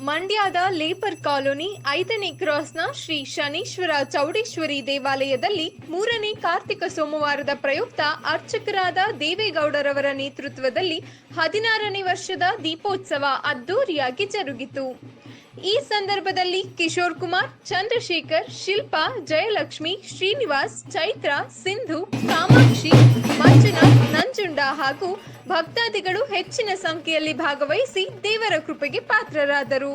ಮಂಡ್ಯದ labour colony 5ನೇ ಕ್ರಾಸ್ನ ಶ್ರೀ ಶನೀಶ್ವರ ಚೌಡೇಶ್ವರಿ ದೇವಾಲಯದಲ್ಲಿ 3ನೇ ಕಾರ್ತಿಕ ಸೋಮವಾರದ ಪ್ರಯುಕ್ತ ಅರ್ಚಕರಾದ ದೇವೇಗೌಡರವರ ನೇತೃತ್ವದಲ್ಲಿ 16ನೇ ವರ್ಷದ ದೀಪೋತ್ಸವ ಅದ್ದೂರಿಯಾಗಿ ಜರುಗಿತು. ಈ ಸಂದರ್ಭದಲ್ಲಿ ಕಿಶೋರ್ ಕುಮಾರ್, ಚಂದ್ರಶೇಖರ್, ಶಿಲ್ಪಾ, ಜಯಲಕ್ಷ್ಮಿ, ಶ್ರೀನಿವಾಸ್, ಚೈತ್ರ, ಸಿಂಧು, ಕಾಮಾಕ್ಷಿ, ಮಂಜುನಾಥ್, ನಂಜುಂಡ ಹಾಗೂ ಭಕ್ತಾದಿಗಳು ಹೆಚ್ಚಿನ ಸಂಖ್ಯೆಯಲ್ಲಿ ಭಾಗವಹಿಸಿ ದೇವರ ಕೃಪೆಗೆ ಪಾತ್ರರಾದರು.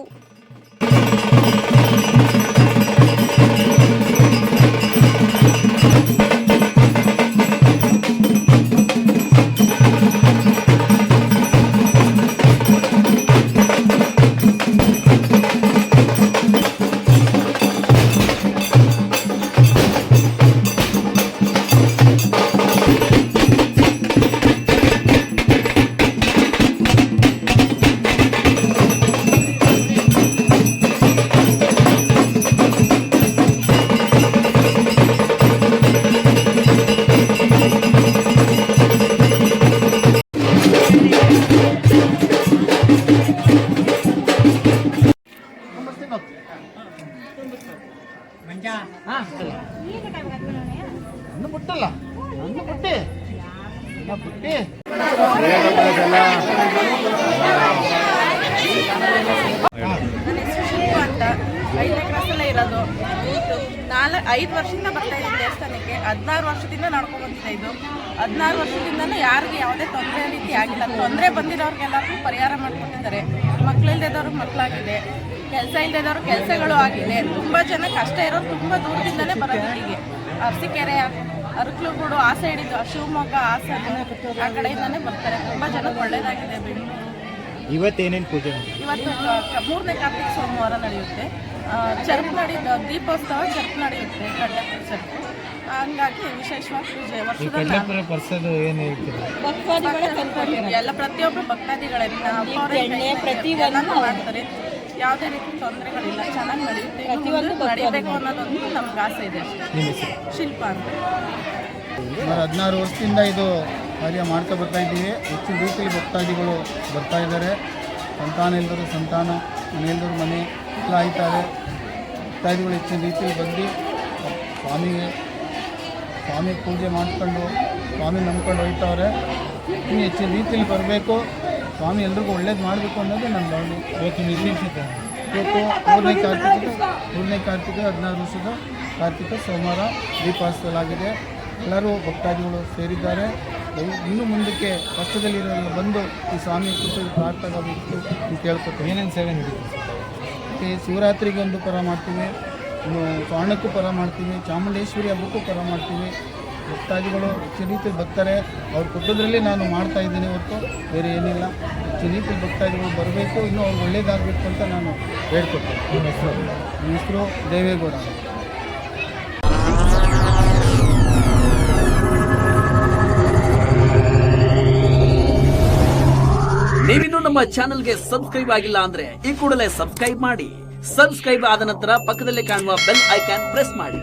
ಅಂತ 5ನೇ ಕ್ರಾಸಲ್ಲೇ ಇರೋದು. 5 ವರ್ಷದಿಂದ ಬರ್ತಾ ಇದ್ದೀನಿ ದೇವಸ್ಥಾನಕ್ಕೆ. 16 ವರ್ಷದಿಂದ ನಡ್ಕೊಂಡು ಬಂದಿದೆ. ಇದು 16 ವರ್ಷದಿಂದನೂ ಯಾರಿಗೂ ಯಾವುದೇ ತೊಂದರೆ ರೀತಿ ಆಗಿಲ್ಲ. ತೊಂದರೆ ಬಂದಿರೋರಿಗೆಲ್ಲರಿಗೂ ಪರಿಹಾರ ಮಾಡಿಕೊಟ್ಟಿದ್ದಾರೆ. ಮಕ್ಕಳಿಲ್ಲದವ್ರಿಗೆ ಮಕ್ಕಳಾಗಿದೆ, ಕೆಲಸ ಇಲ್ಲದವ್ರು ಕೆಲಸಗಳು ಆಗಿದೆ. ತುಂಬ ಜನ ಕಷ್ಟ ಇರೋರು ತುಂಬ ದೂರದಿಂದಲೇ ಬರೋದು. ಇಲ್ಲಿಗೆ ಅರಸೀಕೆರೆ, ಅರಕಲಗೂಡು ಆ ಸೈಡ್ ಇದು, ಶಿವಮೊಗ್ಗ, ಹಾಸನ ಆ ಕಡೆಯಿಂದನೇ ಬರ್ತಾರೆ. ತುಂಬ ಜನ ಒಳ್ಳೆಯದಾಗಿದೆ. ಬೆಂಗಳೂರು ಇವತ್ತೇನೇನು ಪೂಜೆ? ಇವತ್ತು 3ನೇ ಕಾರ್ತಿಕ ಸೋಮವಾರ ನಡೆಯುತ್ತೆ. ಚರ್ಪ್ ದೀಪೋತ್ಸವ ಚರ್ಪ್ ನಡೆಯುತ್ತೆ. ಕಡ್ಲೆಪುರ ಚರ್ಪ್. ಹಂಗಾಗಿ ವಿಶೇಷವಾಗಿ ಪೂಜೆ ವರ್ಷದ ಎಲ್ಲ ಪ್ರತಿಯೊಬ್ಬರು ಭಕ್ತಾದಿಗಳಿಂದ ಮಾಡ್ತಾರೆ. ಯಾವುದೇ ರೀತಿ ತೊಂದರೆಗಳಿಲ್ಲ, ಚೆನ್ನಾಗಿ ನಡೆಯುತ್ತೆ. ನಡೀಬೇಕು ಅನ್ನೋದೊಂದು ನಮ್ಗೆ ಆಸೆ ಇದೆ. ಶಿಲ್ಪ ಅಂತ 16 ವರ್ಷದಿಂದ ಇದು ಕಾರ್ಯ ಮಾಡ್ತಾ ಬರ್ತಾ ಇದ್ದೀವಿ. ಹೆಚ್ಚಿನ ರೀತಿಯಲ್ಲಿ ಭಕ್ತಾದಿಗಳು ಬರ್ತಾ ಇದ್ದಾರೆ. ಸಂತಾನ ಇಲ್ಲದರು ಸಂತಾನ, ಮನೆ ಇಲ್ಲದರು ಮನೆ ಎಲ್ಲ ಆಯ್ತಾರೆ. ಭಕ್ತಾದಿಗಳು ಹೆಚ್ಚಿನ ರೀತಿಯಲ್ಲಿ ಬಂದು ಸ್ವಾಮಿ ಪೂಜೆ ಮಾಡ್ಕೊಂಡು ಸ್ವಾಮಿ ನಂಬ್ಕೊಂಡು ಹೋಗ್ತಾವ್ರೆ. ಇನ್ನು ಹೆಚ್ಚಿನ ರೀತಿಯಲ್ಲಿ ಬರಬೇಕು, ಸ್ವಾಮಿ ಎಲ್ರಿಗೂ ಒಳ್ಳೇದು ಮಾಡಬೇಕು ಅನ್ನೋದು ನನ್ನ ಭಾವನೆ. ಇವತ್ತಿನ ವಿಶೇಷತೆ ಇವತ್ತು 3ನೇ ಕಾರ್ತಿಕ 16 ವರ್ಷದ ಕಾರ್ತಿಕ ಸೋಮವಾರ ದೀಪೋತ್ಸವಲಾಗಿದೆ. ಎಲ್ಲರೂ ಭಕ್ತಾದಿಗಳು ಸೇರಿದ್ದಾರೆ. ಇನ್ನು ಮುಂದಕ್ಕೆ ಕಷ್ಟದಲ್ಲಿರೋರು ಬಂದು ಈ ಸ್ವಾಮಿ ಕೃಪೆ ಪ್ರಾರ್ಥನಾಗಬೇಕು ಅಂತ ಕೇಳ್ಕೊತೀವಿ. ಏನೇನು ಸೇವೆ ನಡೀತೀವಿ? ಮತ್ತು ಶಿವರಾತ್ರಿಗೆ ಒಂದು ಪರ ಮಾಡ್ತೀವಿ, ಇನ್ನು ಸ್ವಾಣಕ್ಕೂ ಪರ ಮಾಡ್ತೀವಿ, ಚಾಮುಂಡೇಶ್ವರಿ ಹಬ್ಬಕ್ಕೂ ಪರ ಮಾಡ್ತೀವಿ. ಭಕ್ತಾದಿಗಳು ಹೆಚ್ಚಿನ ರೀತಿಯಲ್ಲಿ ಬರ್ತಾರೆ. ಅವ್ರು ಕೊಟ್ಟದ್ರಲ್ಲಿ ನಾನು ಮಾಡ್ತಾಯಿದ್ದೀನಿ ಹೊರತು ಬೇರೆ ಏನಿಲ್ಲ. ಹೆಚ್ಚಿನ ರೀತಿಯಲ್ಲಿ ಭಕ್ತಾದಿಗಳು ಬರಬೇಕು, ಇನ್ನೂ ಅವ್ರು ಒಳ್ಳೇದಾಗಬೇಕು ಅಂತ ನಾನು ಹೇಳ್ಕೊಡ್ತೀನಿ. ನನ್ನ ಹೆಸರು ದೇವೇಗೌಡ. ನೀವಿನ್ನೂ ನಮ್ಮ ಚಾನೆಲ್ಗೆ ಸಬ್ಸ್ಕ್ರೈಬ್ ಆಗಿಲ್ಲ ಅಂದ್ರೆ ಈ ಕೂಡಲೇ ಸಬ್ಸ್ಕ್ರೈಬ್ ಮಾಡಿ. ಸಬ್ಸ್ಕ್ರೈಬ್ ಆದ ನಂತರ ಪಕ್ಕದಲ್ಲಿ ಕಾಣುವ ಬೆಲ್ ಐಕಾನ್ ಪ್ರೆಸ್ ಮಾಡಿ.